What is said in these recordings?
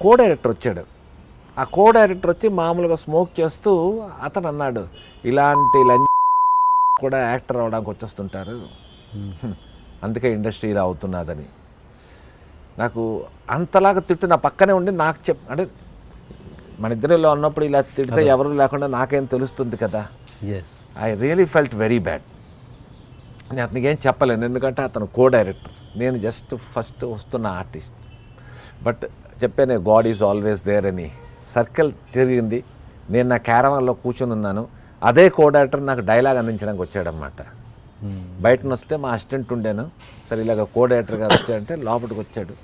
Co director వచ్చాడు. ఆ co director వచ్చి మామూలుగా స్మోక్ చేస్తూ అతను అన్నాడు, ఇలాంటి లంచ్ కూడా యాక్టర్ అవడానికి వచ్చేస్తుంటారు, అందుకే ఇండస్ట్రీ ఇలా అవుతున్నదని. నాకు అంతలాగా తిట్టు నా పక్కనే ఉండి నాకు అంటే మన ఇద్దరిలో ఉన్నప్పుడు ఇలా తిడితే ఎవరు లేకుండా నాకేం తెలుస్తుంది కదా. I really felt very bad. నేను అతనికి ఏం చెప్పలేను, ఎందుకంటే అతను కో డైరెక్టర్, నేను జస్ట్ ఫస్ట్ వస్తున్న ఆర్టిస్ట్. బట్ చెప్పాను, గాడ్ ఈజ్ ఆల్వేస్ దేర్ అని. సర్కిల్ తిరిగింది, నేను నా క్యారవాన్లో కూర్చొని ఉన్నాను, అదే కో డైరెక్టర్ నాకు డైలాగ్ అందించడానికి వచ్చాడనమాట. బయటను వస్తే మా అసిస్టెంట్ ఉండేను, సరే ఇలాగ కో డైరెక్టర్ గారు వచ్చాడంటే లోపలికి వచ్చాడు.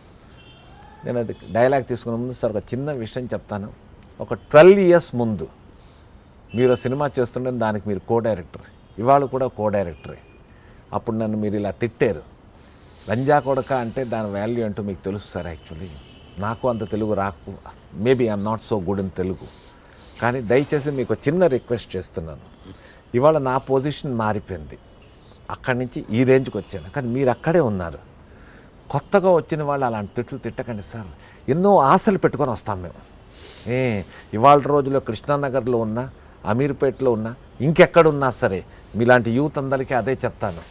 నేను అది డైలాగ్ తీసుకున్న ముందు, సార్ ఒక చిన్న విషయం చెప్తాను, ఒక 12 years ముందు మీరు సినిమా చేస్తుండే దానికి మీరు కో డైరెక్టర్, ఇవాళ కూడా కో డైరెక్టరే. అప్పుడు నన్ను మీరు ఇలా తిట్టారు, లంజా కొడక అంటే దాని వాల్యూ అంటూ మీకు తెలుసు సార్. యాక్చువల్లీ నాకు అంత తెలుగు రాకు, maybe I'm not so good in Telugu, కానీ దయచేసి మీకు చిన్న రిక్వెస్ట్ చేస్తున్నాను, ఇవాళ నా పొజిషన్ మారిపోయింది, అక్కడి నుంచి ఈ రేంజ్కి వచ్చాను, కానీ మీరు అక్కడే ఉన్నారు. కొత్తగా వచ్చిన వాళ్ళు అలాంటి తిట్లు తిట్టకండి సార్, ఎన్నో ఆశలు పెట్టుకొని వస్తాం మేము. ఇవాళ రోజుల్లో కృష్ణానగర్లో ఉన్నా, అమీర్పేటలో ఉన్నా, ఇంకెక్కడున్నా సరే మీలాంటి యూత్ అందరికీ అదే చెప్తాను,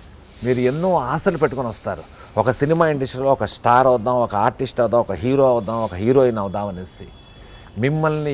మీరు ఎన్నో ఆశలు పెట్టుకొని వస్తారు, ఒక సినిమా ఇండస్ట్రీలో ఒక స్టార్ అవుదాం, ఒక ఆర్టిస్ట్ అవుదాం, ఒక హీరో అవుదాం, ఒక హీరోయిన్ అవుదాం అనేసి. మిమ్మల్ని